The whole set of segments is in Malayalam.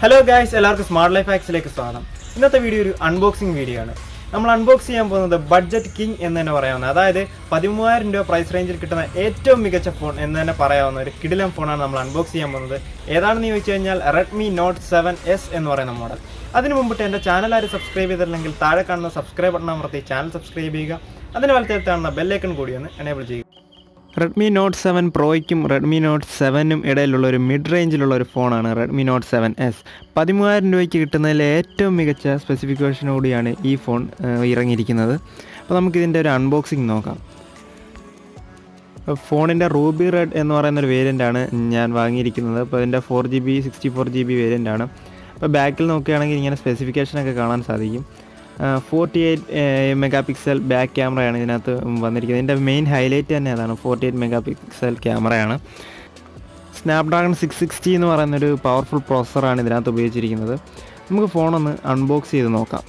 Hello guys, എല്ലാവർക്കും സ്മാർട്ട് ലൈഫ് ഹാക്സിലേക്ക് സ്വാഗതം. ഇന്നത്തെ വീഡിയോ ഒരു അൺബോക്സിംഗ് വീഡിയോ ആണ്. നമ്മൾ അൺബോക്സ് ചെയ്യാൻ പോകുന്നത് ബഡ്ജറ്റ് കിങ് എന്ന് തന്നെ പറയാവുന്ന, അതായത് 13,000 രൂപ പ്രൈസ് റേഞ്ചിൽ കിട്ടുന്ന ഏറ്റവും മികച്ച ഫോൺ എന്ന് തന്നെ പറയാവുന്ന ഒരു കിടിലൻ ഫോണാണ് നമ്മൾ അൺബോക്സ് ചെയ്യാൻ പോകുന്നത്. ഏതാണെന്ന് ചോദിച്ചു കഴിഞ്ഞാൽ Redmi Note 7S എന്ന് പറയുന്ന മോഡൽ. അതിനു മുമ്പിട്ട് എൻ്റെ ചാനൽ ആരും സബ്സ്ക്രൈബ് ചെയ്തിട്ടില്ലെങ്കിൽ താഴെ കാണുന്ന സബ്സ്ക്രൈബ് ബട്ടൺ അമർത്തി ചാനൽ സബ്സ്ക്രൈബ് ചെയ്യുക. അതിന് വലത്തേക്ക് കാണുന്ന ബെല്ലൈക്കൺ കൂടി ഒന്ന് എനേബിൾ ചെയ്യുക. Redmi Note 7 Proയ്ക്കും Redmi Note 7നും ഇടയിലുള്ള ഒരു മിഡ് റേഞ്ചിലുള്ള ഒരു ഫോണാണ് Redmi Note 7S. 13,000 രൂപയ്ക്ക് കിട്ടുന്നതിലെ ഏറ്റവും മികച്ച സ്പെസിഫിക്കേഷനോടെയാണ് ഈ ഫോൺ ഇറങ്ങിയിരിക്കുന്നത്. അപ്പോൾ നമുക്കിതിൻ്റെ ഒരു അൺബോക്സിങ് നോക്കാം. ഫോണിൻ്റെ റൂബി റെഡ് എന്ന് പറയുന്നൊരു വേരിയൻ്റാണ് ഞാൻ വാങ്ങിയിരിക്കുന്നത്. അപ്പോൾ ഇതിൻ്റെ 4GB 64GB വേരിയൻ്റാണ്. അപ്പോൾ ബാക്കിൽ നോക്കുകയാണെങ്കിൽ ഇങ്ങനെ സ്പെസിഫിക്കേഷനൊക്കെ കാണാൻ സാധിക്കും. 48 മെഗാ പിക്സൽ ബാക്ക് ക്യാമറയാണ് ഇതിനകത്ത് വന്നിരിക്കുന്നത്. ഇതിൻ്റെ മെയിൻ ഹൈലൈറ്റ് തന്നെ അതാണ്, 48 മെഗാ പിക്സൽ ക്യാമറയാണ്. സ്നാപ്ഡ്രാഗൺ 660 എന്ന് പറയുന്നൊരു പവർഫുൾ പ്രോസസ്സറാണ് ഇതിനകത്ത് ഉപയോഗിച്ചിരിക്കുന്നത്. നമുക്ക് ഫോണൊന്ന് അൺബോക്സ് ചെയ്ത് നോക്കാം.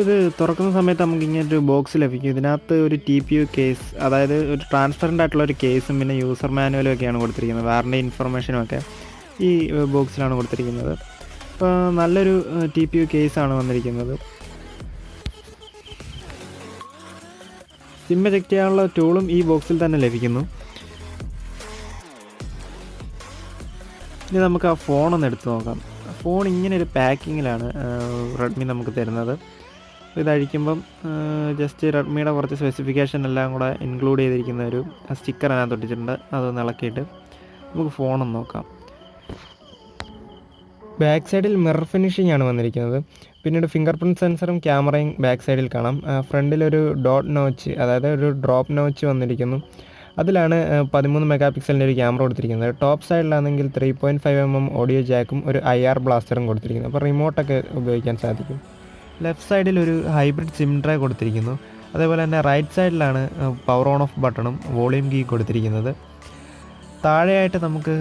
ഇത് തുറക്കുന്ന സമയത്ത് നമുക്ക് ഇങ്ങനൊരു ബോക്സ് ലഭിക്കും. ഇതിനകത്ത് ഒരു TPU കേസ്, അതായത് ഒരു ട്രാൻസ്പെറൻ്റ് ആയിട്ടുള്ള ഒരു കേസും പിന്നെ യൂസർ മാനുവലും ഒക്കെയാണ് കൊടുത്തിരിക്കുന്നത്. വാറണ്ടി ഇൻഫർമേഷനും ഒക്കെ ഈ ബോക്സിലാണ് കൊടുത്തിരിക്കുന്നത്. അപ്പോൾ നല്ലൊരു TPU കേസാണ് വന്നിരിക്കുന്നത്. സിം ചെക്ക് ചെയ്യാനുള്ള ടൂളും ഈ ബോക്സിൽ തന്നെ ലഭിക്കുന്നു. ഇനി നമുക്ക് ആ ഫോണൊന്ന് എടുത്ത് നോക്കാം. ഫോൺ ഇങ്ങനെ ഒരു പാക്കിങ്ങിലാണ് റെഡ്മി നമുക്ക് തരുന്നത്. ഇതഴിക്കുമ്പം ജസ്റ്റ് റെഡ്മിയുടെ കുറച്ച് സ്പെസിഫിക്കേഷൻ എല്ലാം കൂടെ ഇൻക്ലൂഡ് ചെയ്തിരിക്കുന്ന ഒരു സ്റ്റിക്കർ അതിനകത്ത് ഒട്ടിച്ചിട്ടുണ്ട്. അതൊന്ന് ഇളക്കിയിട്ട് നമുക്ക് ഫോണൊന്ന് നോക്കാം. ബാക്ക് സൈഡിൽ മിറർ ഫിനിഷിംഗ് ആണ് വന്നിരിക്കുന്നത്. പിന്നീട് ഫിംഗർ പ്രിൻറ്റ് സെൻസറും ക്യാമറയും ബാക്ക് സൈഡിൽ കാണാം. ഫ്രണ്ടിലൊരു ഡോട്ട് നോച്ച്, അതായത് ഒരു ഡ്രോപ്പ് നോച്ച് വന്നിരിക്കുന്നു. അതിലാണ് 13 മെഗാ പിക്സലിൻ്റെ ഒരു ക്യാമറ കൊടുത്തിരിക്കുന്നത്. ടോപ്പ് സൈഡിലാണെങ്കിൽ 3.5mm ഓഡിയോ ജാക്കും ഒരു IR ബ്ലാസ്റ്ററും കൊടുത്തിരിക്കുന്നു. അപ്പോൾ റിമോട്ടൊക്കെ ഉപയോഗിക്കാൻ സാധിക്കും. ലെഫ്റ്റ് സൈഡിൽ ഒരു ഹൈബ്രിഡ് സിം ട്രേ കൊടുത്തിരിക്കുന്നു. അതേപോലെ തന്നെ റൈറ്റ് സൈഡിലാണ് പവർ ഓൺ ഓഫ് ബട്ടണും വോളിയം കീ കൊടുത്തിരിക്കുന്നത്. താഴെയായിട്ട് നമുക്ക്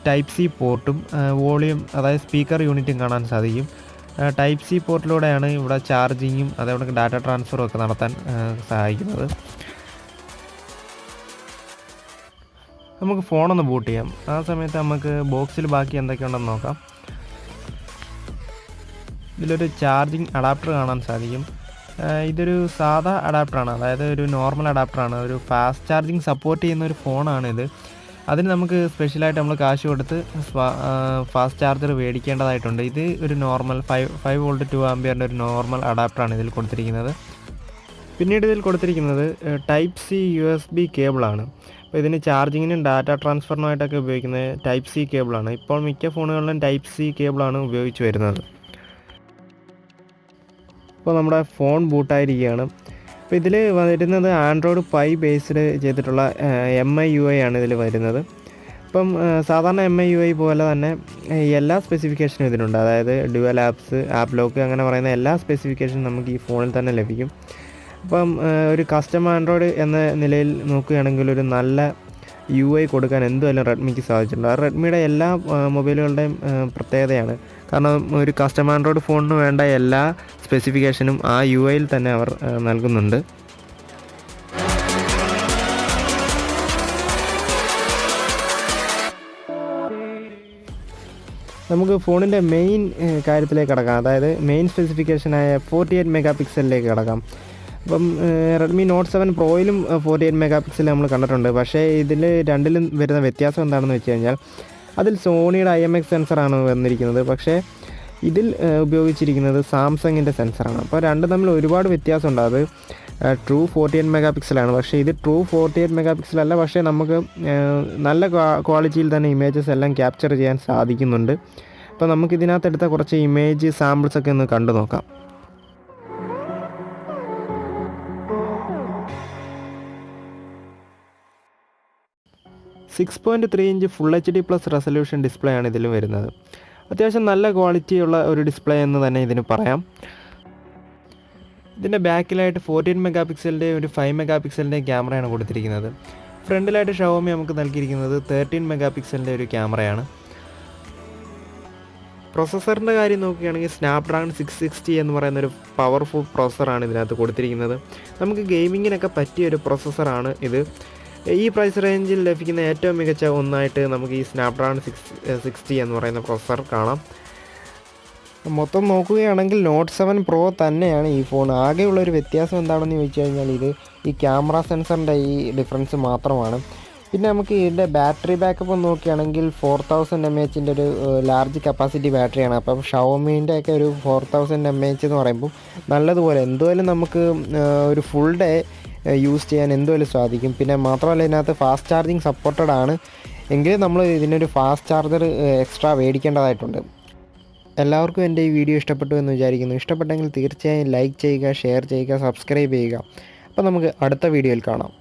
ടൈപ്പ് സി പോർട്ടും വോളിയം, അതായത് സ്പീക്കർ യൂണിറ്റും കാണാൻ സാധിക്കും. ടൈപ്പ് സി പോർട്ടിലൂടെയാണ് ഇവിടെ ചാർജിങ്ങും അതേപോലെ ഡാറ്റ ട്രാൻസ്ഫറും ഒക്കെ നടത്താൻ സഹായിക്കുന്നത്. നമുക്ക് ഫോണൊന്ന് ബൂട്ട് ചെയ്യാം. ആ സമയത്ത് നമുക്ക് ബോക്സിൽ ബാക്കി എന്തൊക്കെയുണ്ടെന്ന് നോക്കാം. ഇതിലൊരു ചാർജിങ് അഡാപ്റ്റർ കാണാൻ സാധിക്കും. ഇതൊരു സാധാ അഡാപ്റ്ററാണ്, അതായത് ഒരു നോർമൽ അഡാപ്റ്ററാണ്. ഒരു ഫാസ്റ്റ് ചാർജിങ് സപ്പോർട്ട് ചെയ്യുന്ന ഒരു ഫോണാണിത്. അതിന് നമുക്ക് സ്പെഷ്യലായിട്ട് നമ്മൾ കാശ് കൊടുത്ത് ഫാസ്റ്റ് ചാർജർ മേടിക്കേണ്ടതായിട്ടുണ്ട്. ഇത് ഒരു നോർമൽ 5 വോൾട്ട് 2 ആംപിയറിൻ്റെ ഒരു നോർമൽ അഡാപ്റ്ററാണ് ഇതിൽ കൊടുത്തിരിക്കുന്നത്. പിന്നീട് ഇതിൽ കൊടുത്തിരിക്കുന്നത് ടൈപ്പ് സി USB കേബിളാണ്. അപ്പോൾ ഇതിന് ചാർജിങ്ങിനും ഡാറ്റ ട്രാൻസ്ഫറിനുമായിട്ടൊക്കെ ഉപയോഗിക്കുന്നത് ടൈപ്പ് സി കേബിളാണ്. ഇപ്പോൾ മിക്ക ഫോണുകളിലും ടൈപ്പ് സി കേബിളാണ് ഉപയോഗിച്ച് വരുന്നത്. ഇപ്പോൾ നമ്മുടെ ഫോൺ ബൂട്ടായിരിക്കുകയാണ്. അപ്പോൾ ഇതിൽ വരുന്നത് ആൻഡ്രോയിഡ് 5 ബേസ്ഡ് ചെയ്തിട്ടുള്ള MIUI ആണ് ഇതിൽ വരുന്നത്. ഇപ്പം സാധാരണ MIUI പോലെ തന്നെ എല്ലാ സ്പെസിഫിക്കേഷനും ഇതിനുണ്ട്. അതായത് ഡ്യുവൽ ആപ്സ്, ആപ്പ് ലോക്ക് അങ്ങനെ പറയുന്ന എല്ലാ സ്പെസിഫിക്കേഷനും നമുക്ക് ഈ ഫോണിൽ തന്നെ ലഭിക്കും. അപ്പം ഒരു കസ്റ്റം ആൻഡ്രോയിഡ് എന്ന നിലയിൽ നോക്കുകയാണെങ്കിൽ ഒരു നല്ല UI കൊടുക്കാൻ എന്തുമായാലും റെഡ്മിക്ക് സാധിച്ചിട്ടുണ്ട്. അത് റെഡ്മിയുടെ എല്ലാ മൊബൈലുകളുടെയും പ്രത്യേകതയാണ്. കാരണം ഒരു കസ്റ്റം ആൻഡ്രോയിഡ് ഫോണിന് വേണ്ട എല്ലാ സ്പെസിഫിക്കേഷനും ആ UIയിൽ തന്നെ അവർ നൽകുന്നുണ്ട്. നമുക്ക് ഫോണിൻ്റെ മെയിൻ കാര്യത്തിലേക്ക് കടക്കാം. അതായത് മെയിൻ സ്പെസിഫിക്കേഷനായ 48 മെഗാ പിക്സലിലേക്ക് കടക്കാം. അപ്പം Redmi Note 7 Proയിലും 48 മെഗാ പിക്സൽ നമ്മൾ കണ്ടിട്ടുണ്ട്. പക്ഷേ ഇതിൽ രണ്ടിലും വരുന്ന വ്യത്യാസം എന്താണെന്ന് വെച്ച് കഴിഞ്ഞാൽ അതിൽ സോണിയുടെ IMX സെൻസറാണ് വന്നിരിക്കുന്നത്. പക്ഷേ ഇതിൽ ഉപയോഗിച്ചിരിക്കുന്നത് സാംസങ്ങിൻ്റെ സെൻസറാണ്. അപ്പോൾ രണ്ടും തമ്മിൽ ഒരുപാട് വ്യത്യാസമുണ്ട്. അത് ട്രൂ 48 മെഗാ പിക്സലാണ്, പക്ഷേ ഇത് ട്രൂ 48 മെഗാ പിക്സലല്ല. പക്ഷേ നമുക്ക് നല്ല ക്വാളിറ്റിയിൽ തന്നെ ഇമേജസ് എല്ലാം ക്യാപ്ചർ ചെയ്യാൻ സാധിക്കുന്നുണ്ട്. അപ്പോൾ നമുക്കിതിനകത്തെടുത്ത കുറച്ച് ഇമേജ് സാമ്പിൾസൊക്കെ ഒന്ന് കണ്ടു നോക്കാം. 6.3 inch full HD+ resolution display ആണ് ഇതിലും വരുന്നത്. അത്യാവശ്യം നല്ല ക്വാളിറ്റിയുള്ള ഒരു ഡിസ്പ്ലേ എന്ന് തന്നെ ഇതിന് പറയാം. ഇതിൻ്റെ ബാക്കിലായിട്ട് 14 മെഗാ പിക്സലിൻ്റെ ഒരു 5 മെഗാ പിക്സലിൻ്റെ ക്യാമറയാണ് കൊടുത്തിരിക്കുന്നത്. ഫ്രണ്ടിലായിട്ട് Xiaomi നമുക്ക് നൽകിയിരിക്കുന്നത് 13 മെഗാ പിക്സലിൻ്റെ ഒരു ക്യാമറയാണ്. പ്രോസസ്സറിൻ്റെ കാര്യം നോക്കുകയാണെങ്കിൽ സ്നാപ്ഡ്രാഗൺ 660 എന്ന് പറയുന്നൊരു പവർഫുൾ പ്രോസസ്സറാണ് ഇതിനകത്ത് കൊടുത്തിരിക്കുന്നത്. നമുക്ക് ഗെയിമിങ്ങിനൊക്കെ പറ്റിയൊരു പ്രോസസ്സറാണ് ഇത്. ഈ പ്രൈസ് റേഞ്ചിൽ ലഭിക്കുന്ന ഏറ്റവും മികച്ച ഒന്നായിട്ട് നമുക്ക് ഈ സ്നാപ്ഡ്രാഗൺ 660 എന്ന് പറയുന്ന പ്രോസസ്സർ കാണാം. മൊത്തം നോക്കുകയാണെങ്കിൽ നോട്ട് 7 പ്രോ തന്നെയാണ് ഈ ഫോൺ. ആകെയുള്ളൊരു വ്യത്യാസം എന്താണെന്ന് ചോദിച്ചു കഴിഞ്ഞാൽ ഈ ക്യാമറ സെൻസറിൻ്റെ ഈ ഡിഫറൻസ് മാത്രമാണ്. പിന്നെ നമുക്ക് ഇതിൻ്റെ ബാറ്ററി ബാക്കപ്പ് നോക്കുകയാണെങ്കിൽ 4000 mAh ഒരു ലാർജ് കപ്പാസിറ്റി ബാറ്ററിയാണ്. അപ്പം ഷവോമീൻ്റെ ഒക്കെ ഒരു 4000 mAh എന്ന് പറയുമ്പോൾ നല്ലതുപോലെ എന്തുമായാലും നമുക്ക് ഒരു ഫുൾ ഡേ യൂസ് ചെയ്യാൻ എന്തുമായാലും സാധിക്കും. പിന്നെ മാത്രമല്ല ഇതിനകത്ത് ഫാസ്റ്റ് ചാർജിങ് സപ്പോർട്ടഡ് ആണ്. എങ്കിലും നമ്മൾ ഇതിനൊരു ഫാസ്റ്റ് ചാർജർ എക്സ്ട്രാ മേടിക്കേണ്ടതായിട്ടുണ്ട്. എല്ലാവർക്കും എൻ്റെ ഈ വീഡിയോ ഇഷ്ടപ്പെട്ടു എന്ന് വിചാരിക്കുന്നു. ഇഷ്ടപ്പെട്ടെങ്കിൽ തീർച്ചയായും ലൈക്ക് ചെയ്യുക, ഷെയർ ചെയ്യുക, സബ്സ്ക്രൈബ് ചെയ്യുക. അപ്പോൾ നമുക്ക് അടുത്ത വീഡിയോയിൽ കാണാം.